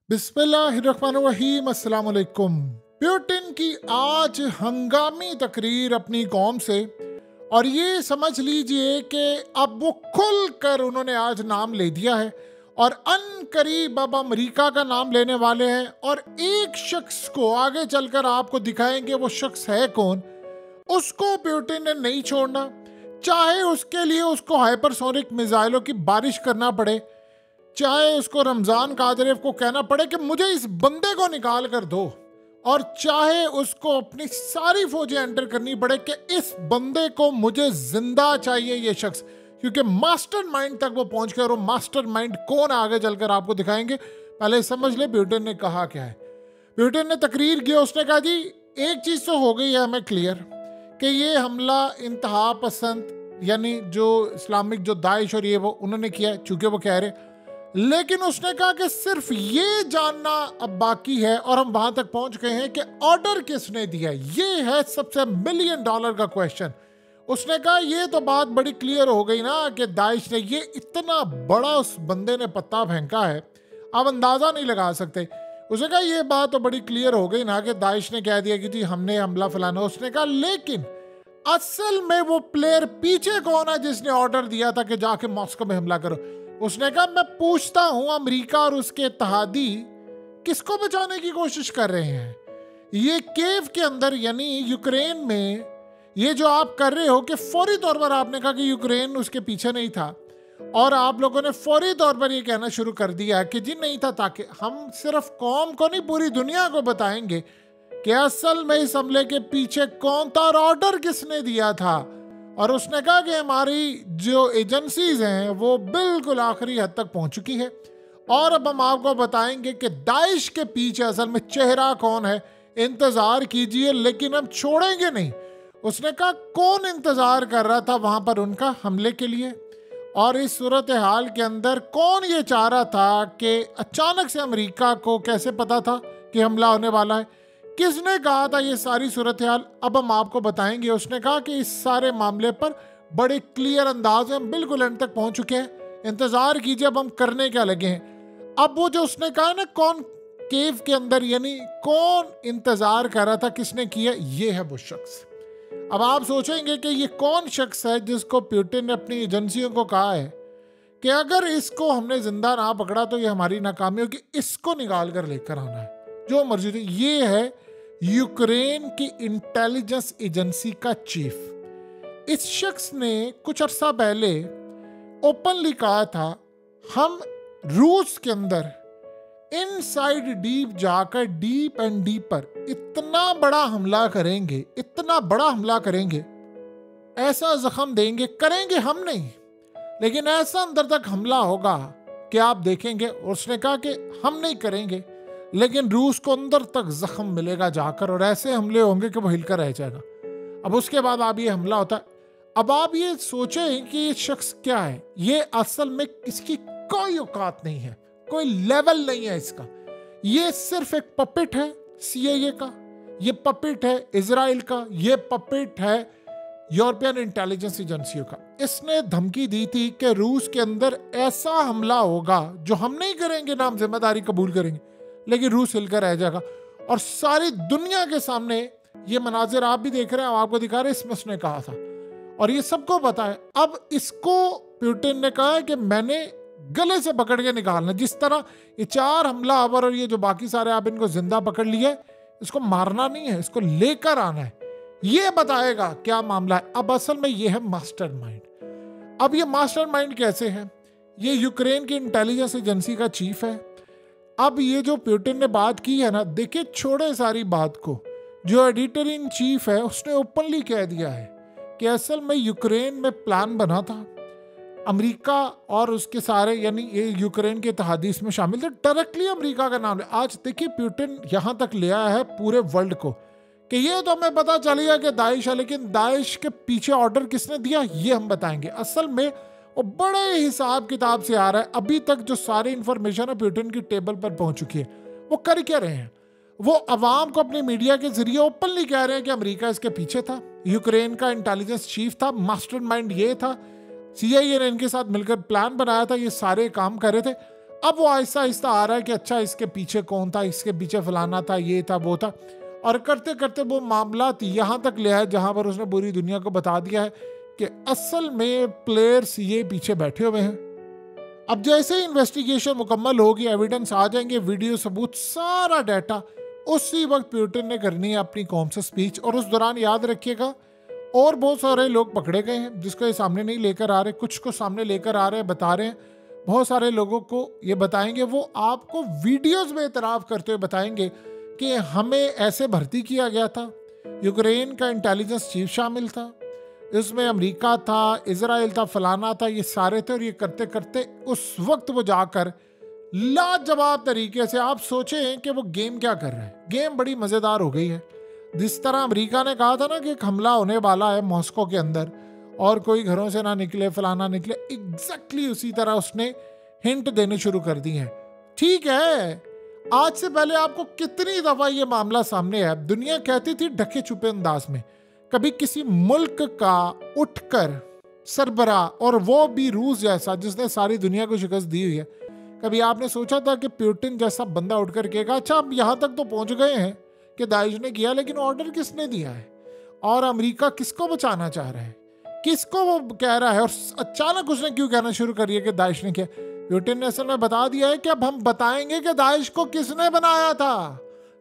बिस्मिल्लाहिर्रहमानिर्रहीम अस्सलाम वालेकुम। प्यूटिन की आज हंगामी तकरीर अपनी कौम से, और ये समझ लीजिए कि अब वो खुल कर उन्होंने आज नाम ले दिया है और अन करीब अब अमेरिका का नाम लेने वाले हैं। और एक शख्स को आगे चलकर आपको दिखाएंगे वो शख्स है कौन। उसको प्यूटिन ने नहीं छोड़ना, चाहे उसके लिए उसको हाइपरसोनिक मिसाइलों की बारिश करना पड़े, चाहे उसको रमजान कादरेव को कहना पड़े कि मुझे इस बंदे को निकाल कर दो, और चाहे उसको अपनी सारी फौजें एंटर करनी पड़े कि इस बंदे को मुझे जिंदा चाहिए ये शख्स, क्योंकि मास्टरमाइंड तक वो पहुंच गया। और मास्टरमाइंड कौन आगे चलकर आपको दिखाएंगे। पहले समझ ले प्यूटिन ने कहा क्या है। प्यूटिन ने तकरीर की, उसने कहा जी एक चीज तो हो गई है हमें क्लियर कि ये हमला इंतहा पसंद यानी जो इस्लामिक जो दाइश और ये वो उन्होंने किया है, चूंकि वो कह रहे। लेकिन उसने कहा कि सिर्फ ये जानना अब बाकी है, और हम वहां तक पहुंच गए हैं कि ऑर्डर किसने दिया। ये है सबसे $1 मिलियन का क्वेश्चन। उसने कहा ये तो बात बड़ी क्लियर हो गई ना कि दाइश ने ये इतना बड़ा उस बंदे ने पत्ता फेंका है, आप अंदाजा नहीं लगा सकते। उसने कहा ये बात तो बड़ी क्लियर हो गई ना कि दाइश ने कह दिया कि जी हमने हमला फलाना। उसने कहा लेकिन असल में वो प्लेयर पीछे कौन है जिसने ऑर्डर दिया था कि जाके मॉस्को में हमला करो। उसने कहा मैं पूछता हूं अमेरिका और उसके इत्तेहादी किसको बचाने की कोशिश कर रहे हैं। ये केव के अंदर यानी यूक्रेन में ये जो आप कर रहे हो कि फौरी तौर पर आपने कहा कि यूक्रेन उसके पीछे नहीं था, और आप लोगों ने फौरी तौर पर ये कहना शुरू कर दिया कि जी नहीं था, ताकि हम सिर्फ कौम को नहीं पूरी दुनिया को बताएंगे कि असल में इस हमले के पीछे कौन था और ऑर्डर किसने दिया था। और उसने कहा कि हमारी जो एजेंसीज हैं वो बिल्कुल आखिरी हद तक पहुंच चुकी है, और अब हम आपको बताएंगे कि दाइश के पीछे असल में चेहरा कौन है। इंतजार कीजिए लेकिन हम छोड़ेंगे नहीं। उसने कहा कौन इंतजार कर रहा था वहां पर उनका हमले के लिए, और इस सूरत हाल के अंदर कौन ये चाह रहा था कि अचानक से अमेरिका को कैसे पता था कि हमला होने वाला है, किसने कहा था ये सारी सूरत हाल, अब हम आपको बताएंगे। उसने कहा कि इस सारे मामले पर बड़े क्लियर अंदाज में बिल्कुल एंड तक पहुंच चुके हैं, इंतजार कीजिए अब हम करने क्या लगे हैं। अब वो जो उसने कहा ना कौन केव के अंदर यानी कौन इंतजार कर रहा था, किसने किया, ये है वो शख्स। अब आप सोचेंगे कि ये कौन शख्स है जिसको प्यूटिन ने अपनी एजेंसियों को कहा है कि अगर इसको हमने जिंदा ना पकड़ा तो ये हमारी नाकामी होगी, इसको निकाल कर लेकर आना है जो मर्जी थी। ये है यूक्रेन की इंटेलिजेंस एजेंसी का चीफ। इस शख्स ने कुछ अरसा पहले ओपनली कहा था हम रूस के अंदर इनसाइड डीप जाकर डीप एंड डीपर इतना बड़ा हमला करेंगे, इतना बड़ा हमला करेंगे, ऐसा जख्म देंगे, करेंगे हम नहीं लेकिन ऐसा अंदर तक हमला होगा कि आप देखेंगे। उसने कहा कि हम नहीं करेंगे लेकिन रूस को अंदर तक जख्म मिलेगा जाकर, और ऐसे हमले होंगे कि वो हिलकर रह जाएगा। अब उसके बाद आप ये हमला होता है। अब आप ये सोचें कि ये शख्स क्या है। ये असल में इसकी कोई औकात नहीं है, कोई लेवल नहीं है इसका। ये सिर्फ एक पपेट है सीआईए का, ये पपेट है इजराइल का, ये पपेट है यूरोपियन इंटेलिजेंस एजेंसियों का। इसने धमकी दी थी कि रूस के अंदर ऐसा हमला होगा जो हम नहीं करेंगे, नाम जिम्मेदारी कबूल करेंगे, लेकिन रूस हिलकर रह जाएगा। और सारी दुनिया के सामने ये मनाजिर आप भी देख रहे हैं, आपको दिखा रहे, इसमें उसने कहा था और ये सबको पता है। अब इसको प्यूटिन ने कहा है कि मैंने गले से पकड़ के निकालना, जिस तरह ये 4 हमलावर और ये जो बाकी सारे आप इनको जिंदा पकड़ लिए, इसको मारना नहीं है, इसको लेकर आना है। ये बताएगा क्या मामला है। अब असल में ये है मास्टरमाइंड। अब ये मास्टरमाइंड कैसे है, ये यूक्रेन की इंटेलिजेंस एजेंसी का चीफ है। अब ये जो प्यूटिन ने बात की है ना, देखिए छोड़े सारी बात को, जो एडिटर इन चीफ है उसने ओपनली कह दिया है कि असल में यूक्रेन में प्लान बना था, अमेरिका और उसके सारे यानी ये यूक्रेन के इत्तेहादी इसमें शामिल थे, डायरेक्टली अमेरिका का नाम ले। आज देखिए प्यूटिन यहाँ तक ले आया है पूरे वर्ल्ड को कि ये तो हमें पता चल गया कि दाइश है, लेकिन दाइश के पीछे ऑर्डर किसने दिया ये हम बताएंगे। असल में वो बड़े हिसाब किताब से आ रहा है। अभी तक जो सारी इंफॉर्मेशन है प्यूटिन की टेबल पर पहुंच चुकी है। वो कर क्या रहे हैं, वो अवाम को अपनी मीडिया के जरिए ओपनली कह रहे हैं कि अमेरिका इसके पीछे था, यूक्रेन का इंटेलिजेंस चीफ था, मास्टरमाइंड ये था, सीआईए ने इनके साथ मिलकर प्लान बनाया था, ये सारे काम कर रहे थे। अब वो आहिस्ता आहिस्ता आ रहा है कि अच्छा इसके पीछे कौन था, इसके पीछे फलाना था, ये था, वो था, और करते करते वो मामला यहाँ तक ले आए जहां पर उसने पूरी दुनिया को बता दिया है कि असल में प्लेयर्स ये पीछे बैठे हुए हैं। अब जैसे ही इन्वेस्टिगेशन मुकम्मल होगी, एविडेंस आ जाएंगे, वीडियो सबूत, सारा डाटा, उसी वक्त पुतिन ने करनी है अपनी कौम से स्पीच। और उस दौरान याद रखिएगा और बहुत सारे लोग पकड़े गए हैं जिसको ये सामने नहीं लेकर आ रहे, कुछ को सामने लेकर आ रहे हैं, बता रहे हैं, बहुत सारे लोगों को ये बताएंगे, वो आपको वीडियोस में इतराफ़ करते हुए बताएंगे कि हमें ऐसे भर्ती किया गया था, यूक्रेन का इंटेलिजेंस चीफ शामिल था, इसमें अमेरिका था, इजराइल था, फलाना था, ये सारे थे। और ये करते करते उस वक्त वो जाकर लाजवाब तरीके से, आप सोचें कि वो गेम क्या कर रहा है, गेम बड़ी मज़ेदार हो गई है। जिस तरह अमेरिका ने कहा था ना कि एक हमला होने वाला है मॉस्को के अंदर और कोई घरों से ना निकले, फलाना निकले, एग्जैक्टली उसी तरह उसने हिंट देने शुरू कर दी है। ठीक है, आज से पहले आपको कितनी दफा ये मामला सामने है, दुनिया कहती थी ढके छुपे अंदाज में, कभी किसी मुल्क का उठकर सरबरा, और वो भी रूस जैसा जिसने सारी दुनिया को शिकस्त दी हुई है, कभी आपने सोचा था कि पुतिन जैसा बंदा उठकर कहेगा अच्छा अब यहां तक तो पहुंच गए हैं कि दाइश ने किया, लेकिन ऑर्डर किसने दिया है, और अमेरिका किसको बचाना चाह रहा है, किसको वो कह रहा है, और अचानक उसने क्यों कहना शुरू करिए कि दाइश ने किया। पुतिन ने असल में बता दिया है कि अब हम बताएंगे कि दाइश को किसने बनाया था,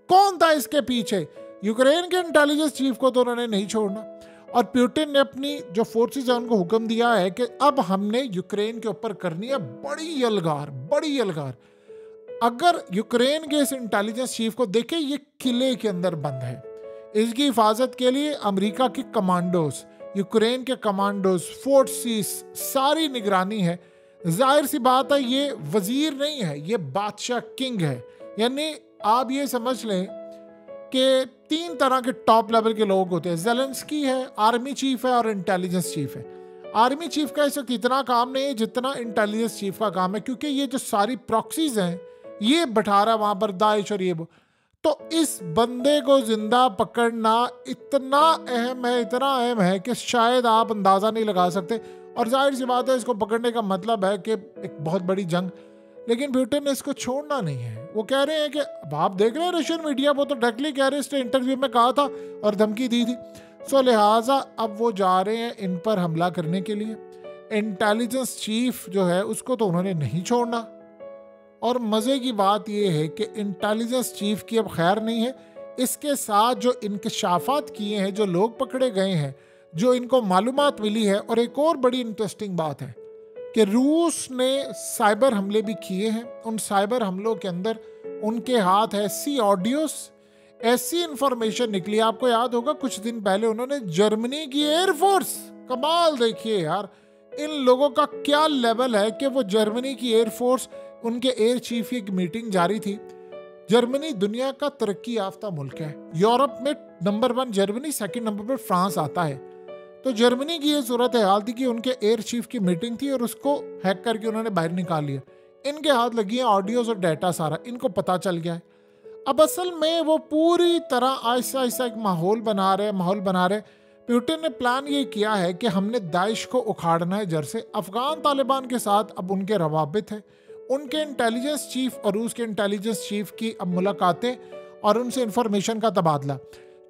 कौन था इसके पीछे। यूक्रेन के इंटेलिजेंस चीफ को तो उन्होंने नहीं छोड़ना, और पुतिन ने अपनी जो फोर्सेस है उनको हुक्म दिया है कि अब हमने यूक्रेन के ऊपर करनी है बड़ी यलगार, बड़ी यलगार। अगर यूक्रेन के इस इंटेलिजेंस चीफ को देखें, ये किले के अंदर बंद है, इसकी हिफाजत के लिए अमेरिका के कमांडोज, यूक्रेन के कमांडोज, फोर्सेस, सारी निगरानी है। जाहिर सी बात है ये वजीर नहीं है, ये बादशाह, किंग है। यानी आप ये समझ लें कि 3 तरह के टॉप लेवल के लोग होते हैं, ज़ेलेंस्की है, आर्मी चीफ है और इंटेलिजेंस चीफ है। आर्मी चीफ का इस वक्त इतना काम नहीं है जितना इंटेलिजेंस चीफ का काम है, क्योंकि ये जो सारी प्रॉक्सीज हैं ये बैठा रहा है वहां पर दाइश और ये वो। तो इस बंदे को जिंदा पकड़ना इतना अहम है, इतना अहम है कि शायद आप अंदाजा नहीं लगा सकते। और जाहिर सी बात है इसको पकड़ने का मतलब है कि एक बहुत बड़ी जंग, लेकिन पुतिन ने इसको छोड़ना नहीं है। वो कह रहे हैं कि आप देख रहे हैं रशियन मीडिया, वो तो डायरेक्टली कह रहे हैं, इसने इंटरव्यू में कहा था और धमकी दी थी। सो लिहाजा अब वो जा रहे हैं इन पर हमला करने के लिए। इंटेलिजेंस चीफ जो है उसको तो उन्होंने नहीं छोड़ना। और मज़े की बात यह है कि इंटेलिजेंस चीफ की अब खैर नहीं है, इसके साथ जो इंकशाफात किए हैं, जो लोग पकड़े गए हैं, जो इनको मालूमात मिली है। और एक और बड़ी इंटरेस्टिंग बात है कि रूस ने साइबर हमले भी किए हैं, उन साइबर हमलों के अंदर उनके हाथ है। ऐसी ऑडियोस, ऐसी इंफॉर्मेशन निकली, आपको याद होगा कुछ दिन पहले उन्होंने जर्मनी की एयरफोर्स, कमाल देखिए यार इन लोगों का क्या लेवल है कि वो जर्मनी की एयरफोर्स, उनके एयर चीफ की एक मीटिंग जारी थी। जर्मनी दुनिया का तरक्की याफ्ता मुल्क है, यूरोप में नंबर 1 जर्मनी, सेकंड नंबर पर फ्रांस आता है। तो जर्मनी की ये सूरत हाल थी कि उनके एयर चीफ की मीटिंग थी और उसको हैक करके उन्होंने बाहर निकाल लिया। इनके हाथ लगी है ऑडियोज और डाटा, सारा इनको पता चल गया है। अब असल में वो पूरी तरह आहिस्ता आहिस्ता एक माहौल बना रहे। पुतिन ने प्लान ये किया है कि हमने दाइश को उखाड़ना है जड़ से। अफगान तालिबान के साथ अब उनके रवाबित है, उनके इंटेलिजेंस चीफ और रूस के इंटेलिजेंस चीफ की अब मुलाकातें और उनसे इंफॉर्मेशन का तबादला।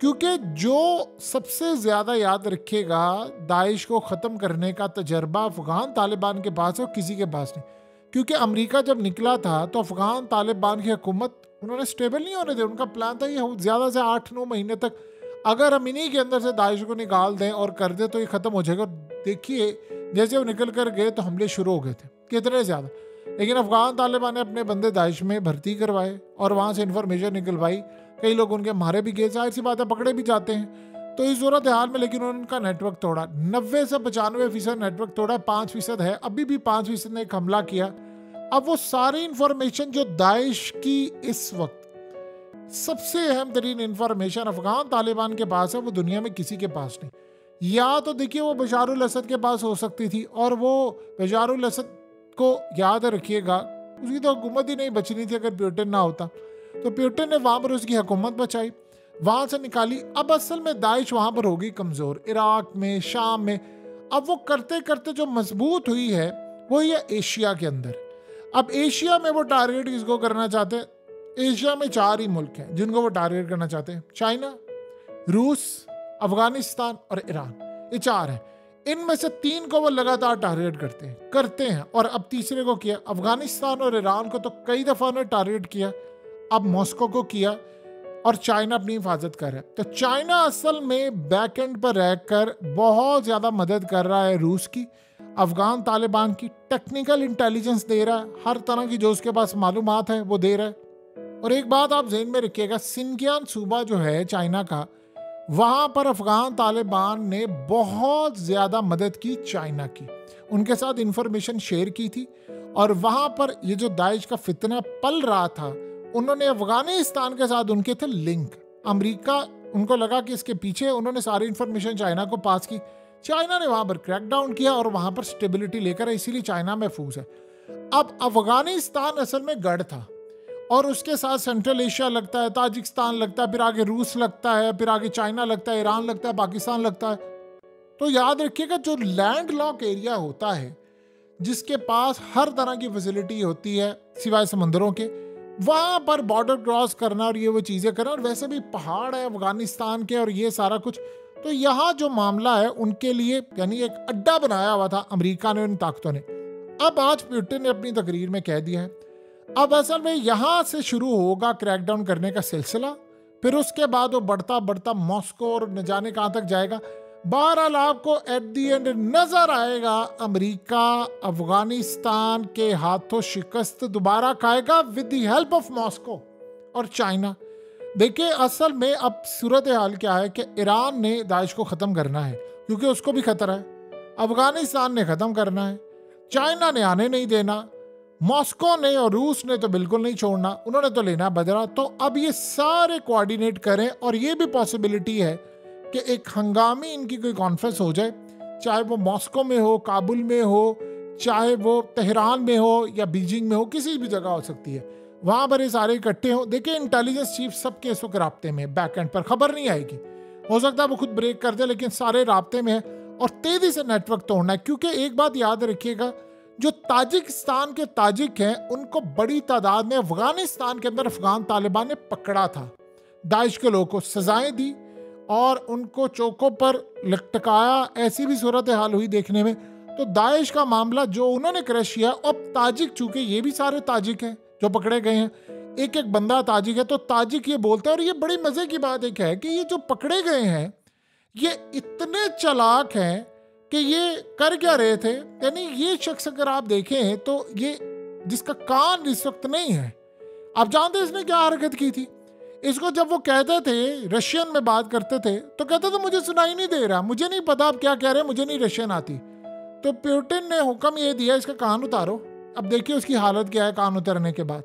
क्योंकि जो सबसे ज़्यादा याद रखेगा दाइश को ख़त्म करने का तजर्बा अफगान तालिबान के पास है और किसी के पास नहीं। क्योंकि अमेरिका जब निकला था तो अफगान तालिबान की हुकूमत उन्होंने स्टेबल नहीं होने दी। उनका प्लान था ये ज़्यादा से 8-9 महीने तक अगर हम इन्हीं के अंदर से दाइश को निकाल दें और कर दें तो ये ख़त्म हो जाएगा। देखिए जैसे वो निकल कर गए तो हमले शुरू हो गए थे, कितने ज़्यादा। लेकिन अफगान तालिबान ने अपने बंदे दाइश में भर्ती करवाए और वहाँ से इंफॉर्मेशन निकलवाई। कई लोग उनके मारे भी गए, जाहिर सी बात है पकड़े भी जाते हैं। तो इस सूरत हाल में लेकिन उन्होंने उनका नेटवर्क तोड़ा, 90 से 95% नेटवर्क तोड़ा, 5% है, अभी भी 5% ने एक हमला किया। अब वो सारी इंफॉर्मेशन जो दाइश की इस वक्त सबसे अहम तरीन इंफॉर्मेशन अफगान तालिबान के पास है, वो दुनिया में किसी के पास नहीं। या तो देखिए वो बशारुल असद के पास हो सकती थी, और वो बशारुल असद को याद रखिएगा उसकी तो हुकूमत ही नहीं बचनी थी अगर पुतिन ना होता। तो पुतिन ने वहाँ पर उसकी हुकूमत बचाई, वहाँ से निकाली। अब असल में दाइश वहाँ पर होगी कमज़ोर, इराक में, शाम में। अब वो करते करते जो मजबूत हुई है वो ये एशिया के अंदर। अब एशिया में वो टारगेट किसको करना चाहते हैं? एशिया में 4 ही मुल्क हैं जिनको वो टारगेट करना चाहते हैं, चाइना, रूस, अफगानिस्तान और ईरान। ये 4 हैं। इनमें से 3 को वो लगातार टारगेट करते हैं और अब तीसरे को किया। अफगानिस्तान और ईरान को तो कई दफा उन्होंने टारगेट किया, अब मॉस्को को किया और चाइना अपनी हिफाजत कर रहा है। तो चाइना असल में बैक एंड पर रहकर बहुत ज्यादा मदद कर रहा है रूस की, अफगान तालिबान की, टेक्निकल इंटेलिजेंस दे रहा है, हर तरह की जो उसके पास मालूमात है वो दे रहा है। और एक बात आप ज़हन में रखिएगा, सिंकियान सूबा जो है चाइना का, वहाँ पर अफगान तालिबान ने बहुत ज़्यादा मदद की चाइना की, उनके साथ इंफॉर्मेशन शेयर की थी। और वहाँ पर ये जो दाइश का फितना पल रहा था, उन्होंने अफगानिस्तान के साथ उनके थे लिंक। अमेरिका, उनको लगा कि इसके पीछे, उन्होंने सारी इंफॉर्मेशन चाइना को पास की। चाइना ने वहाँ पर क्रैकडाउन किया और वहाँ पर स्टेबिलिटी लेकर, इसीलिए चाइना महफूज है। अब अफगानिस्तान असल में गढ़ था और उसके साथ सेंट्रल एशिया लगता है, ताजिकिस्तान लगता है, फिर आगे रूस लगता है, फिर आगे चाइना लगता है, ईरान लगता है, पाकिस्तान लगता है। तो याद रखिएगा, जो लैंड लॉक एरिया होता है जिसके पास हर तरह की फैसिलिटी होती है सिवाय समंदरों के, वहाँ पर बॉर्डर क्रॉस करना और ये वो चीज़ें करना, और वैसे भी पहाड़ है अफगानिस्तान के और ये सारा कुछ, तो यहाँ जो मामला है उनके लिए यानी एक अड्डा बनाया हुआ था अमेरिका ने, उन ताकतों ने। अब आज पुतिन ने अपनी तकरीर में कह दिया है, अब असल में यहाँ से शुरू होगा क्रैकडाउन करने का सिलसिला, फिर उसके बाद वो बढ़ता बढ़ता मॉस्को और न जाने कहाँ तक जाएगा। बहरहाल आपको एट दी एंड नजर आएगा अमेरिका अफगानिस्तान के हाथों शिकस्त दोबारा खाएगा with the help of Moscow और चाइना। देखिए असल में अब सूरत हाल क्या है कि ईरान ने दाइश को ख़त्म करना है क्योंकि उसको भी खतरा है, अफगानिस्तान ने ख़त्म करना है, चाइना ने आने नहीं देना, मॉस्को ने और रूस ने तो बिल्कुल नहीं छोड़ना, उन्होंने तो लेना बदला। तो अब ये सारे कोऑर्डिनेट करें और ये भी पॉसिबिलिटी है कि एक हंगामी इनकी कोई कॉन्फ्रेंस हो जाए, चाहे वो मॉस्को में हो, काबुल में हो, चाहे वो तेहरान में हो या बीजिंग में हो, किसी भी जगह हो सकती है, वहाँ पर ये सारे इकट्ठे हों। देखिए इंटेलिजेंस चीफ सबके इस वक्त राब्ते में, बैक एंड पर खबर नहीं आएगी, हो सकता है वो खुद ब्रेक कर दे, लेकिन सारे राब्ते में है और तेजी से नेटवर्क तोड़ना है। क्योंकि एक बात याद रखिएगा, जो ताजिकिस्तान के ताजिक हैं उनको बड़ी तादाद में अफगानिस्तान के अंदर अफगान तालिबान ने पकड़ा था, दाइश के लोगों को सजाएं दी और उनको चौकों पर लटकाया, ऐसी भी सूरत हाल हुई देखने में। तो दाइश का मामला जो उन्होंने क्रश किया, अब ताजिक, चूंकि ये भी सारे ताजिक हैं जो पकड़े गए हैं, एक एक बंदा ताजिक है, तो ताजिक ये बोलते हैं। और ये बड़ी मजे की बात एक है कि ये जो पकड़े गए हैं ये इतने चालाक हैं कि ये कर क्या रहे थे, यानी ये शख्स अगर आप देखें तो ये जिसका कान इस वक्त नहीं है, आप जानते हैं इसने क्या हरकत की थी? इसको जब वो कहते थे, रशियन में बात करते थे, तो कहते थे मुझे सुनाई नहीं दे रहा, मुझे नहीं पता आप क्या कह रहे हैं, मुझे नहीं रशियन आती। तो पुतिन ने हुक्म ये दिया इसका कान उतारो। अब देखिए उसकी हालत क्या है कान उतरने के बाद,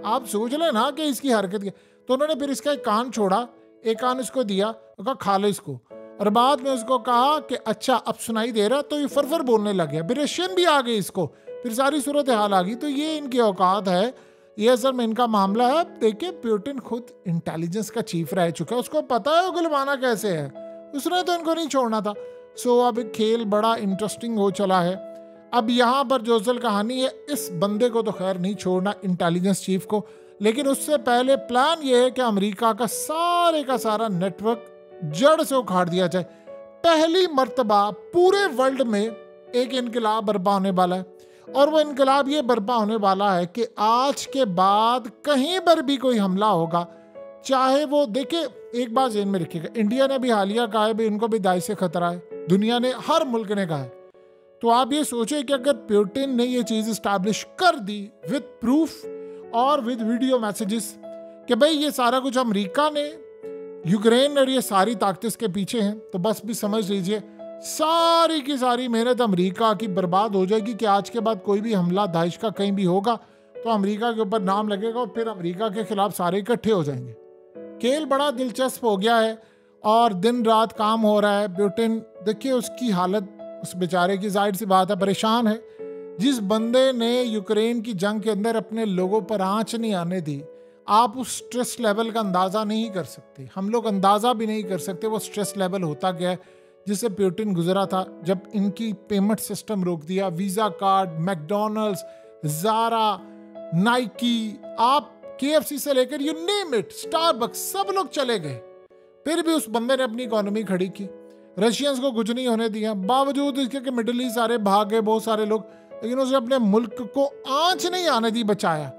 आप सोच लेना कि इसकी हरकत क्या। तो उन्होंने फिर इसका एक कान छोड़ा, एक कान इसको दिया, कहा खा लो इसको, और बाद में उसको कहा कि अच्छा अब सुनाई दे रहा, तो ये फरफर बोलने लग गया, फिर रशियन भी आ गई इसको, फिर सारी सूरत हाल आ गई। तो ये इनकी औकात है, ये असल में इनका मामला है। देखिए पुतिन खुद इंटेलिजेंस का चीफ रह चुका है, उसको पता है उगलवाना कैसे है, उसने तो इनको नहीं छोड़ना था। सो अब खेल बड़ा इंटरेस्टिंग हो चला है। अब यहाँ पर जो असल कहानी है, इस बंदे को तो खैर नहीं छोड़ना, इंटेलिजेंस चीफ को, लेकिन उससे पहले प्लान ये है कि अमेरिका का सारा नेटवर्क जड़ से उखाड़ दिया जाए। पहली मर्तबा पूरे वर्ल्ड में एक इनकलाब बर्पा होने वाला है, और वो इनकलाब ये बर्पा होने वाला है कि आज के बाद कहीं पर भी कोई हमला होगा, चाहे वो, देखिए एक बात ज़हन में रखिएगा, इंडिया ने भी हालिया कहा है भी उनको भी दाइश से खतरा है, दुनिया ने, हर मुल्क ने कहा है। तो आप ये सोचें कि अगर पुतिन ने ये चीज़ इस्टेब्लिश कर दी विद प्रूफ और विद वीडियो मैसेजेस कि भाई ये सारा कुछ अमेरिका ने, यूक्रेन और ये सारी ताकतें इसके पीछे हैं, तो बस भी समझ लीजिए सारी की सारी मेहनत अमेरिका की बर्बाद हो जाएगी कि आज के बाद कोई भी हमला दाइश का कहीं भी होगा तो अमेरिका के ऊपर नाम लगेगा और फिर अमेरिका के खिलाफ सारे इकट्ठे हो जाएंगे। खेल बड़ा दिलचस्प हो गया है और दिन रात काम हो रहा है। पुतिन देखिए उसकी हालत, उस बेचारे की जाहिर सी बात है परेशान है। जिस बंदे ने यूक्रेन की जंग के अंदर अपने लोगों पर आंच नहीं आने दी, आप उस स्ट्रेस लेवल का अंदाज़ा नहीं कर सकते, हम लोग अंदाज़ा भी नहीं कर सकते वो स्ट्रेस लेवल होता क्या है जिससे पुतिन गुजरा था जब इनकी पेमेंट सिस्टम रोक दिया, visa card, McDonald's, Zara, Nike, आप KFC से लेकर यू नेम इट, स्टारबक्स, सब लोग चले गए। फिर भी उस बंदे ने अपनी इकोनॉमी खड़ी की, रशियंस को कुछ नहीं होने दिया, बावजूद इसके कि मिडिल ईस्ट सारे भाग गए बहुत सारे लोग, लेकिन उसने अपने मुल्क को आंच नहीं आने दी, बचाया।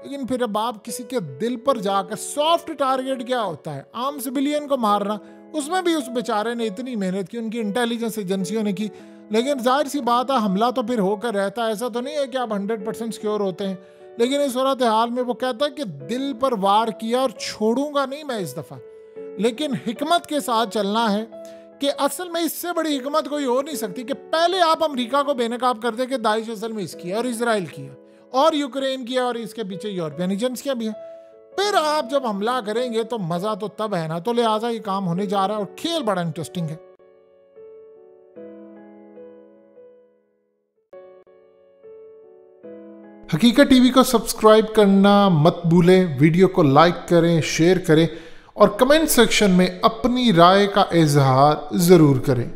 लेकिन फिर अब आप किसी के दिल पर जाकर, सॉफ्ट टारगेट क्या होता है, आम सिविलियन को मारना, उसमें भी उस बेचारे ने इतनी मेहनत की, उनकी इंटेलिजेंस एजेंसियों ने की, लेकिन जाहिर सी बात है हमला तो फिर होकर रहता है। ऐसा तो नहीं है कि आप 100% सिक्योर होते हैं, लेकिन इस सूरत हाल में वो कहता है कि दिल पर वार किया और छोड़ूंगा नहीं मैं इस दफा। लेकिन हिकमत के साथ चलना है कि असल में इससे बड़ी हिकमत कोई हो नहीं सकती कि पहले आप अमेरिका को बेनकाब कर दे कि दाइश असल में इसकी है, और इसराइल की है, और यूक्रेन की है, और इसके पीछे यूरोपियन एजेंसियां भी हैं। फिर आप जब हमला करेंगे तो मजा तो तब है ना। तो लिहाजा ये काम होने जा रहा है और खेल बड़ा इंटरेस्टिंग है। हकीकत टीवी को सब्सक्राइब करना मत भूलें, वीडियो को लाइक करें, शेयर करें और कमेंट सेक्शन में अपनी राय का इजहार जरूर करें।